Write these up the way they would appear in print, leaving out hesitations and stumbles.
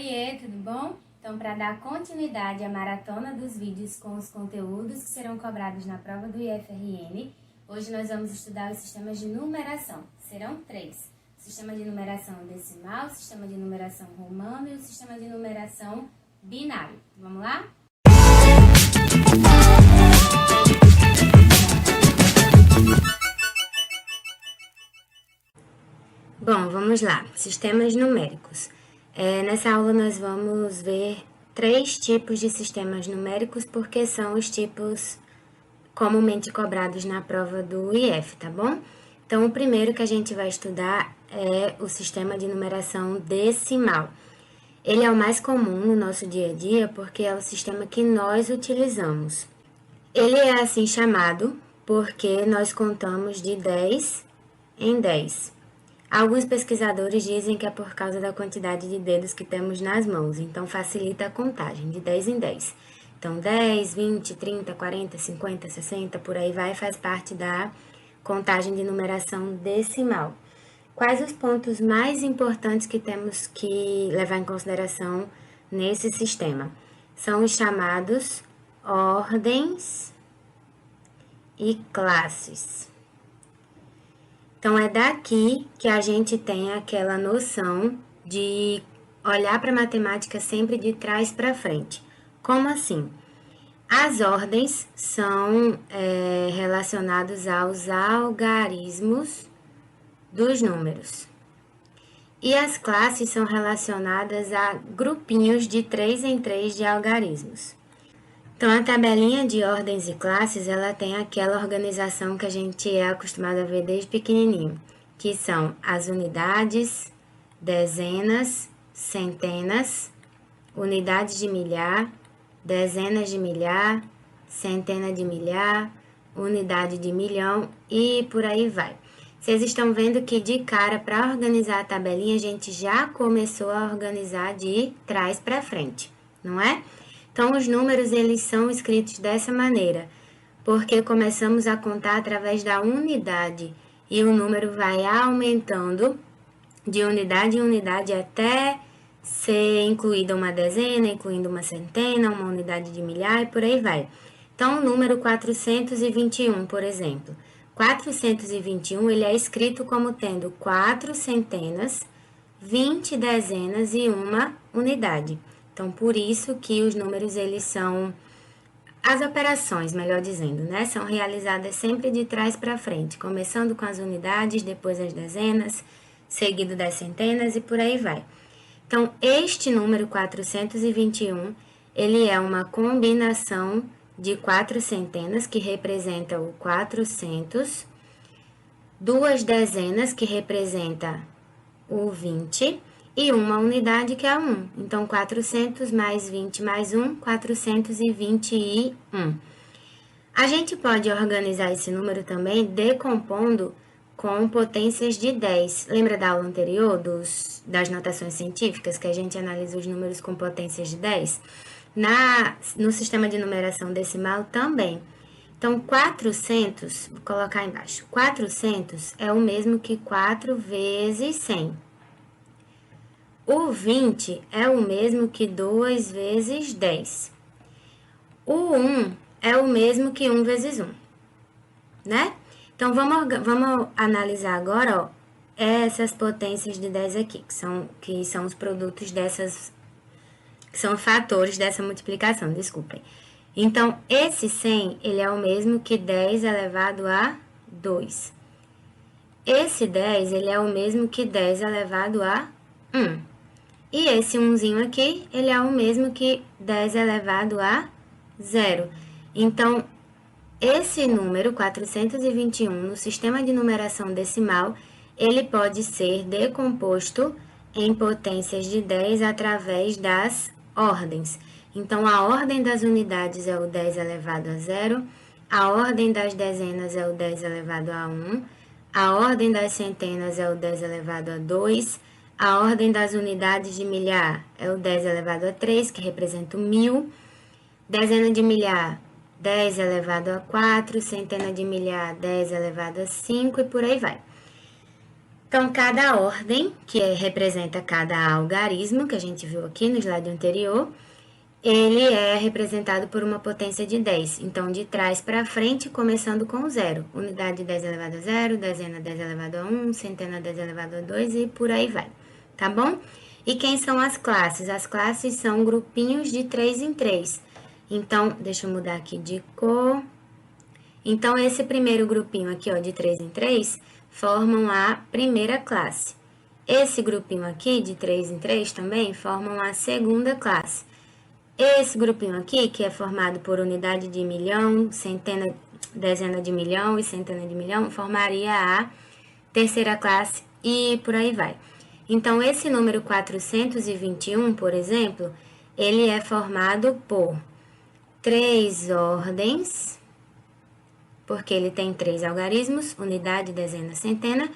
Oiê, tudo bom? Então, para dar continuidade à maratona dos vídeos com os conteúdos que serão cobrados na prova do IFRN, hoje nós vamos estudar os sistemas de numeração. Serão 3. O sistema de numeração decimal, o sistema de numeração romano e o sistema de numeração binário. Vamos lá? Bom, vamos lá. Sistemas numéricos. Nessa aula nós vamos ver 3 tipos de sistemas numéricos, porque são os tipos comumente cobrados na prova do IF, tá bom? Então, o primeiro que a gente vai estudar é o sistema de numeração decimal. Ele é o mais comum no nosso dia a dia, porque é o sistema que nós utilizamos. Ele é assim chamado porque nós contamos de 10 em 10. Alguns pesquisadores dizem que é por causa da quantidade de dedos que temos nas mãos, então facilita a contagem, de 10 em 10. Então, 10, 20, 30, 40, 50, 60, por aí vai, faz parte da contagem de numeração decimal. Quais os pontos mais importantes que temos que levar em consideração nesse sistema? São os chamados ordens e classes. Então, é daqui que a gente tem aquela noção de olhar para a matemática sempre de trás para frente. Como assim? As ordens são relacionadas aos algarismos dos números. E as classes são relacionadas a grupinhos de 3 em 3 de algarismos. Então, a tabelinha de ordens e classes, ela tem aquela organização que a gente é acostumado a ver desde pequenininho, que são as unidades, dezenas, centenas, unidades de milhar, dezenas de milhar, centena de milhar, unidade de milhão e por aí vai. Vocês estão vendo que de cara, para organizar a tabelinha, a gente já começou a organizar de trás para frente, não é? Então, os números, eles são escritos dessa maneira, porque começamos a contar através da unidade, e o número vai aumentando de unidade em unidade até ser incluída uma dezena, incluindo uma centena, uma unidade de milhar e por aí vai. Então, o número 421, por exemplo. 421, ele é escrito como tendo 4 centenas, 20 dezenas e uma unidade. Então, por isso que os números, eles são, as operações, melhor dizendo, né? São realizadas sempre de trás para frente, começando com as unidades, depois as dezenas, seguido das centenas e por aí vai. Então, este número 421, ele é uma combinação de 4 centenas, que representa o 400, 2 dezenas, que representa o 20, e uma unidade que é 1. Então, 400 mais 20 mais 1, 421. A gente pode organizar esse número também decompondo com potências de 10. Lembra da aula anterior das notações científicas, que a gente analisa os números com potências de 10? No sistema de numeração decimal também. Então, 400, vou colocar embaixo, 400 é o mesmo que 4 vezes 100. O 20 é o mesmo que 2 vezes 10. O 1 é o mesmo que 1 vezes 1, né? Então, vamos analisar agora, ó, essas potências de 10 aqui, que são os produtos dessas, que são fatores dessa multiplicação, desculpem. Então, esse 100, ele é o mesmo que 10 elevado a 2. Esse 10, ele é o mesmo que 10 elevado a 1. E esse 1zinho aqui, ele é o mesmo que 10 elevado a 0. Então, esse número, 421, no sistema de numeração decimal, ele pode ser decomposto em potências de 10 através das ordens. Então, a ordem das unidades é o 10 elevado a 0, a ordem das dezenas é o 10 elevado a 1, a ordem das centenas é o 10 elevado a 2, a ordem das unidades de milhar é o 10 elevado a 3, que representa o 1000. Dezena de milhar, 10 elevado a 4. Centena de milhar, 10 elevado a 5 e por aí vai. Então, cada ordem, que representa cada algarismo, que a gente viu aqui no slide anterior, ele é representado por uma potência de 10. Então, de trás para frente, começando com 0. Unidade 10 elevado a 0, dezena 10 elevado a 1, centena 10 elevado a 2 e por aí vai. Tá bom? E quem são as classes? As classes são grupinhos de 3 em 3. Então, deixa eu mudar aqui de cor. Então, esse primeiro grupinho aqui, ó, de 3 em 3, formam a primeira classe. Esse grupinho aqui, de 3 em 3, também formam a segunda classe. Esse grupinho aqui, que é formado por unidade de milhão, centena, dezena de milhão e centena de milhão, formaria a terceira classe e por aí vai. Então, esse número 421, por exemplo, ele é formado por 3 ordens, porque ele tem 3 algarismos, unidade, dezena, centena,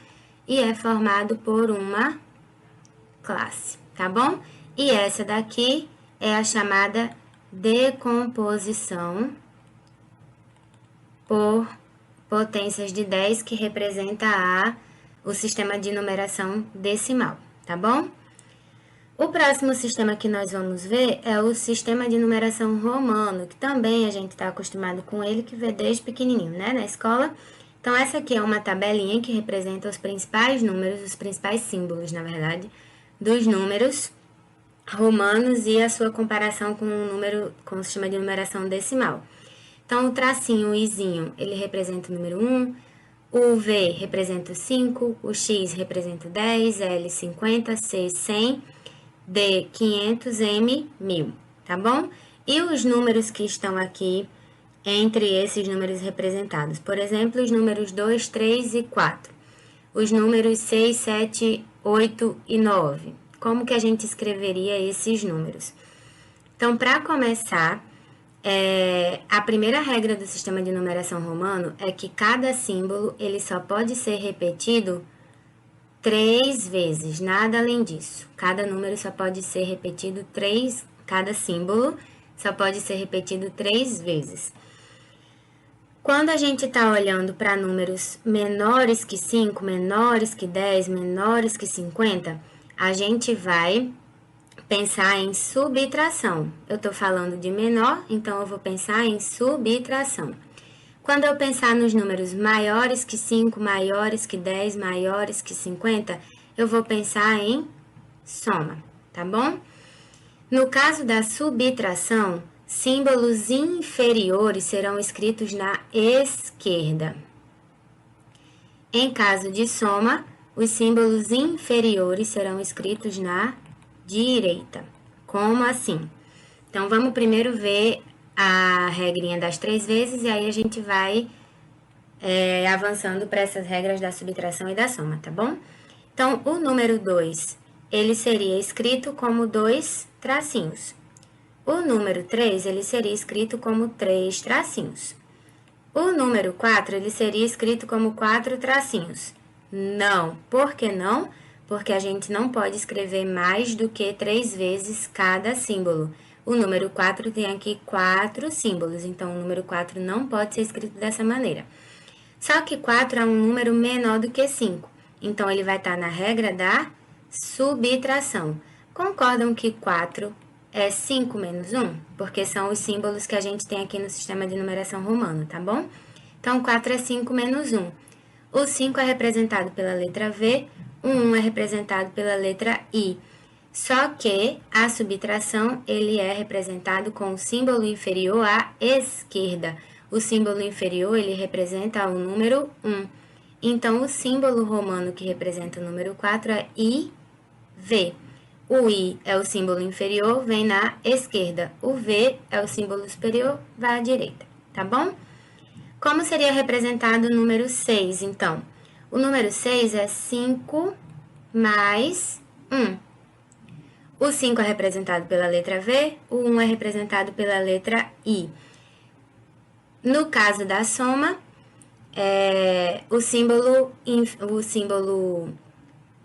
e é formado por uma classe, tá bom? E essa daqui é a chamada decomposição por potências de 10, que representa o sistema de numeração decimal, tá bom? O próximo sistema que nós vamos ver é o sistema de numeração romano, que também a gente está acostumado com ele, que vê desde pequenininho, né, na escola. Então, essa aqui é uma tabelinha que representa os principais números, os principais símbolos, na verdade, dos números romanos e a sua comparação com o número, com o sistema de numeração decimal. Então, o tracinho, o izinho, ele representa o número 1, o V representa o 5, o X representa o 10, L 50, C 100, D 500, M 1000, tá bom? E os números que estão aqui entre esses números representados, por exemplo, os números 2, 3 e 4, os números 6, 7, 8 e 9. Como que a gente escreveria esses números? Então, para começar, a primeira regra do sistema de numeração romano é que cada símbolo ele só pode ser repetido 3 vezes, nada além disso. Cada número só pode ser repetido 3, cada símbolo só pode ser repetido 3 vezes. Quando a gente está olhando para números menores que 5, menores que 10, menores que 50, a gente vai pensar em subtração. Eu estou falando de menor, então eu vou pensar em subtração. Quando eu pensar nos números maiores que 5, maiores que 10, maiores que 50, eu vou pensar em soma, tá bom? No caso da subtração, símbolos inferiores serão escritos na esquerda. Em caso de soma, os símbolos inferiores serão escritos na direita. Como assim? Então, vamos primeiro ver a regrinha das 3 vezes e aí a gente vai avançando para essas regras da subtração e da soma, tá bom? Então, o número 2, ele seria escrito como 2 tracinhos. O número 3, ele seria escrito como 3 tracinhos. O número 4, ele seria escrito como 4 tracinhos. Não. Por que não? Porque a gente não pode escrever mais do que 3 vezes cada símbolo. O número 4 tem aqui 4 símbolos, então o número 4 não pode ser escrito dessa maneira. Só que 4 é um número menor do que 5, então ele vai estar na regra da subtração. Concordam que 4 é 5 menos 1? Porque são os símbolos que a gente tem aqui no sistema de numeração romano, tá bom? Então, 4 é 5 menos 1. O 5 é representado pela letra V, o 1 é representado pela letra I. Só que a subtração, ele é representado com o símbolo inferior à esquerda. O símbolo inferior, ele representa o número 1. Então, o símbolo romano que representa o número 4 é IV. O I é o símbolo inferior, vem na esquerda. O V é o símbolo superior, vai à direita, tá bom? Como seria representado o número 6, então? O número 6 é 5 mais 1. O 5 é representado pela letra V, o 1 é representado pela letra I. No caso da soma, o símbolo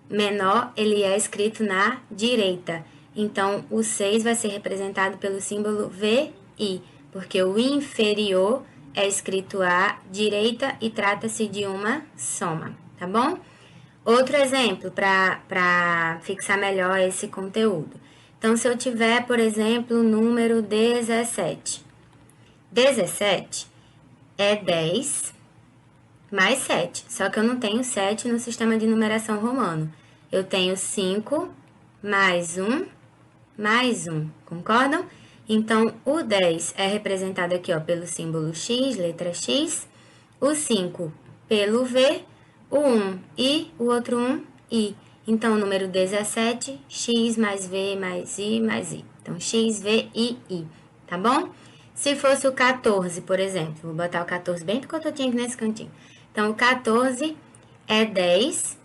menor, ele é escrito na direita. Então, o 6 vai ser representado pelo símbolo VI, porque o inferior é escrito à direita e trata-se de uma soma, tá bom? Outro exemplo para fixar melhor esse conteúdo. Então, se eu tiver, por exemplo, o número 17. 17 é 10 mais 7. Só que eu não tenho 7 no sistema de numeração romano. Eu tenho 5 mais 1 mais 1. Concordam? Então, o 10 é representado aqui ó, pelo símbolo X, letra X. O 5 pelo V. O 1 I, o outro 1 I. Então, o número 17, X mais V mais I mais I. Então, X, V, I, I. Tá bom? Se fosse o 14, por exemplo, vou botar o 14 bem picototinho aqui nesse cantinho. Então, o 14 é 10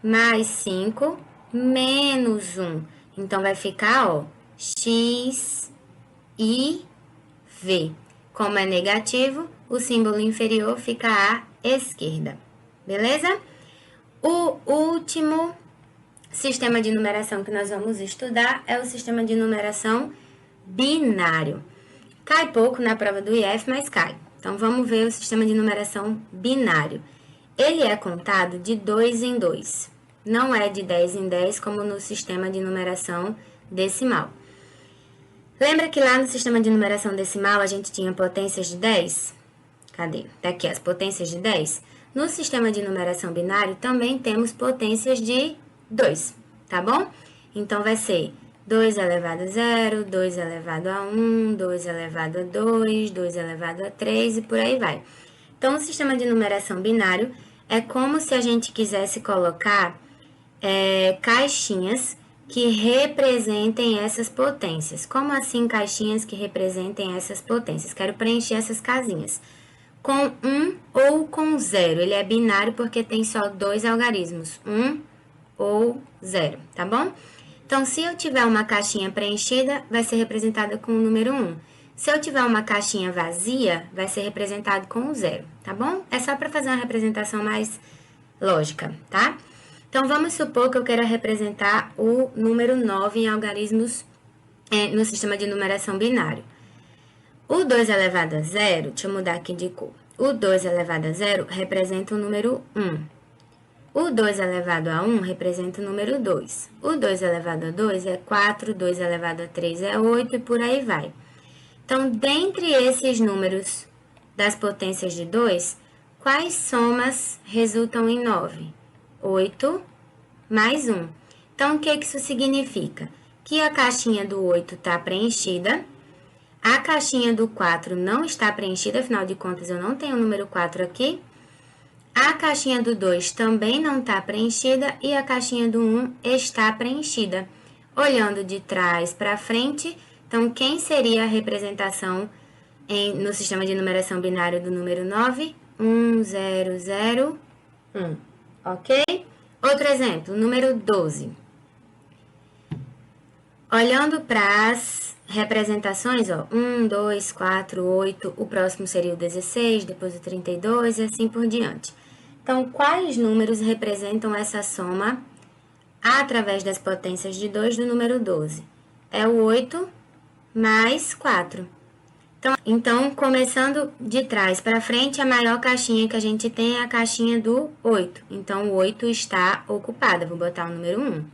mais 5 menos 1. Então, vai ficar, ó, X, I, V. Como é negativo, o símbolo inferior fica à esquerda. Beleza? O último sistema de numeração que nós vamos estudar é o sistema de numeração binário. Cai pouco na prova do IF, mas cai. Então, vamos ver o sistema de numeração binário. Ele é contado de 2 em 2. Não é de 10 em 10, como no sistema de numeração decimal. Lembra que lá no sistema de numeração decimal a gente tinha potências de 10? Cadê? Tá aqui as potências de 10. No sistema de numeração binário também temos potências de 2, tá bom? Então, vai ser 2 elevado a 0, 2 elevado a 1, 2 elevado a 2, 2 elevado a 3 e por aí vai. Então, o sistema de numeração binário é como se a gente quisesse colocar caixinhas que representem essas potências. Como assim caixinhas que representem essas potências? Quero preencher essas casinhas. Com 1 ou com 0. Ele é binário porque tem só dois algarismos, 1 ou 0, tá bom? Então, se eu tiver uma caixinha preenchida, vai ser representada com o número 1. Se eu tiver uma caixinha vazia, vai ser representado com o 0, tá bom? É só para fazer uma representação mais lógica, tá? Então, vamos supor que eu queira representar o número 9 em algarismos no sistema de numeração binário. O 2 elevado a 0, deixa eu mudar aqui de cor. O 2 elevado a 0 representa o número 1. O 2 elevado a 1 representa o número 2. O 2 elevado a 2 é 4, 2 elevado a 3 é 8 e por aí vai. Então, dentre esses números das potências de 2, quais somas resultam em 9? 8 mais 1. Então, o que isso significa? Que a caixinha do 8 está preenchida. A caixinha do 4 não está preenchida, afinal de contas eu não tenho o número 4 aqui. A caixinha do 2 também não está preenchida e a caixinha do 1 está preenchida. Olhando de trás para frente, então quem seria a representação no sistema de numeração binário do número 9? 1, 0, 0, 1. Ok? Outro exemplo, número 12. Olhando para as representações, ó, 1, 2, 4, 8, o próximo seria o 16, depois o 32 e assim por diante. Então, quais números representam essa soma através das potências de 2 do número 12? É o 8 mais 4. Então, começando de trás para frente, a maior caixinha que a gente tem é a caixinha do 8. Então, o 8 está ocupada. Vou botar o número 1.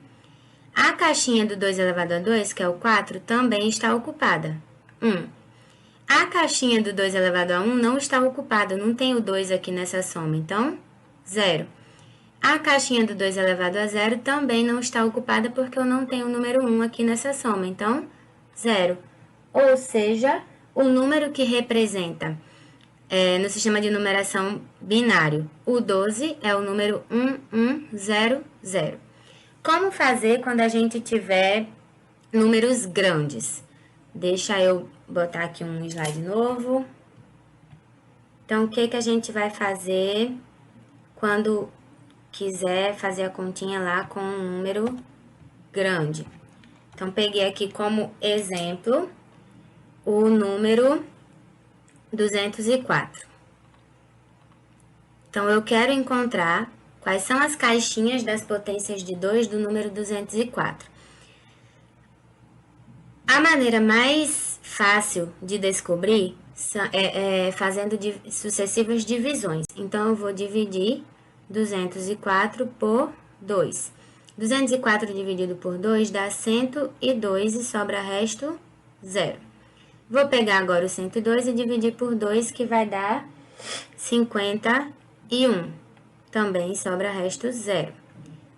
A caixinha do 2 elevado a 2, que é o 4, também está ocupada. 1. A caixinha do 2 elevado a 1 não está ocupada, não tem o 2 aqui nessa soma, então, 0. A caixinha do 2 elevado a 0 também não está ocupada porque eu não tenho o número 1 aqui nessa soma, então, 0. Ou seja, o número que representa no sistema de numeração binário, o 12 é o número 1100. Como fazer quando a gente tiver números grandes? Deixa eu botar aqui um slide novo. Então, o que a gente vai fazer quando quiser fazer a continha lá com um número grande? Então, peguei aqui como exemplo o número 204. Então, eu quero encontrar quais são as caixinhas das potências de 2 do número 204. A maneira mais fácil de descobrir é fazendo sucessivas divisões. Então, eu vou dividir 204 por 2. 204 dividido por 2 dá 102 e sobra resto 0. Vou pegar agora o 102 e dividir por 2, que vai dar 51. Também sobra resto 0.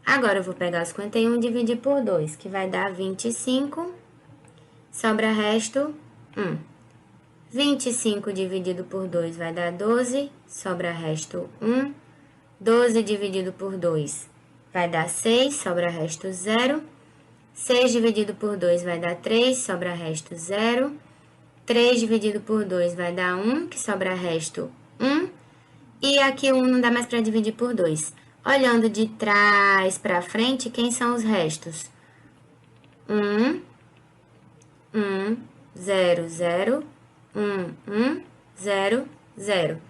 Agora eu vou pegar o 51 e dividir por 2, que vai dar 25. Sobra resto 1. 25 dividido por 2 vai dar 12. Sobra resto 1. 12 dividido por 2 vai dar 6. Sobra resto 0. 6 dividido por 2 vai dar 3. Sobra resto 0. 3 dividido por 2 vai dar 1, que sobra resto 1. E aqui 1 não dá mais para dividir por 2. Olhando de trás para frente, quem são os restos? 1, 1, 0, 0, 1, 1, 0, 0.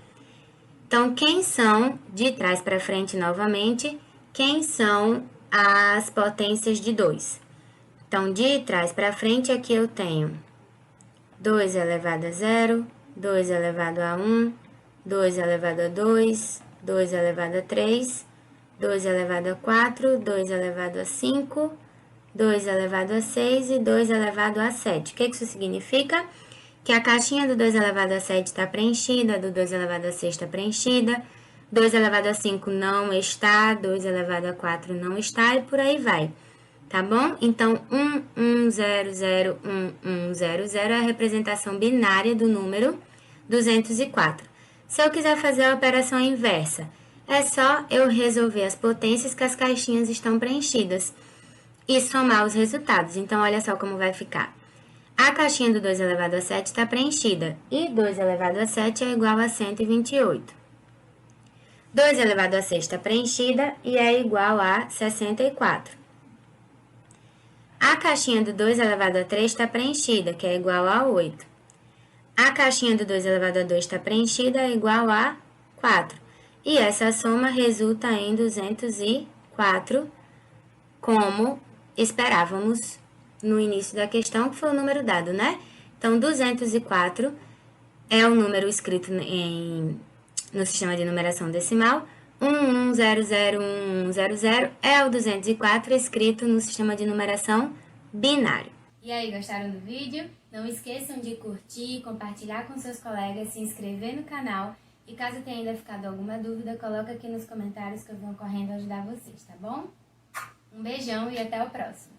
Então, quem são, de trás para frente novamente, quem são as potências de 2? Então, de trás para frente, aqui eu tenho 2 elevado a 0, 2 elevado a 1, 2 elevado a 2, 2 elevado a 3, 2 elevado a 4, 2 elevado a 5, 2 elevado a 6 e 2 elevado a 7. O que isso significa? Que a caixinha do 2 elevado a 7 está preenchida, do 2 elevado a 6 está preenchida, 2 elevado a 5 não está, 2 elevado a 4 não está e por aí vai. Tá bom? Então, 1, 1, 0, 0, 1, 1, 0, 0 é a representação binária do número 204. Se eu quiser fazer a operação inversa, é só eu resolver as potências que as caixinhas estão preenchidas e somar os resultados. Então, olha só como vai ficar. A caixinha do 2 elevado a 7 está preenchida e 2 elevado a 7 é igual a 128. 2 elevado a 6 está preenchida e é igual a 64. A caixinha do 2 elevado a 3 está preenchida, que é igual a 8. A caixinha do 2 elevado a 2 está preenchida, é igual a 4. E essa soma resulta em 204, como esperávamos no início da questão, que foi o número dado, né? Então, 204 é o número escrito no sistema de numeração decimal. 11001100 é o 204 escrito no sistema de numeração binário. E aí, gostaram do vídeo? Não esqueçam de curtir, compartilhar com seus colegas, se inscrever no canal e caso tenha ainda ficado alguma dúvida, coloca aqui nos comentários que eu vou correndo ajudar vocês, tá bom? Um beijão e até o próximo!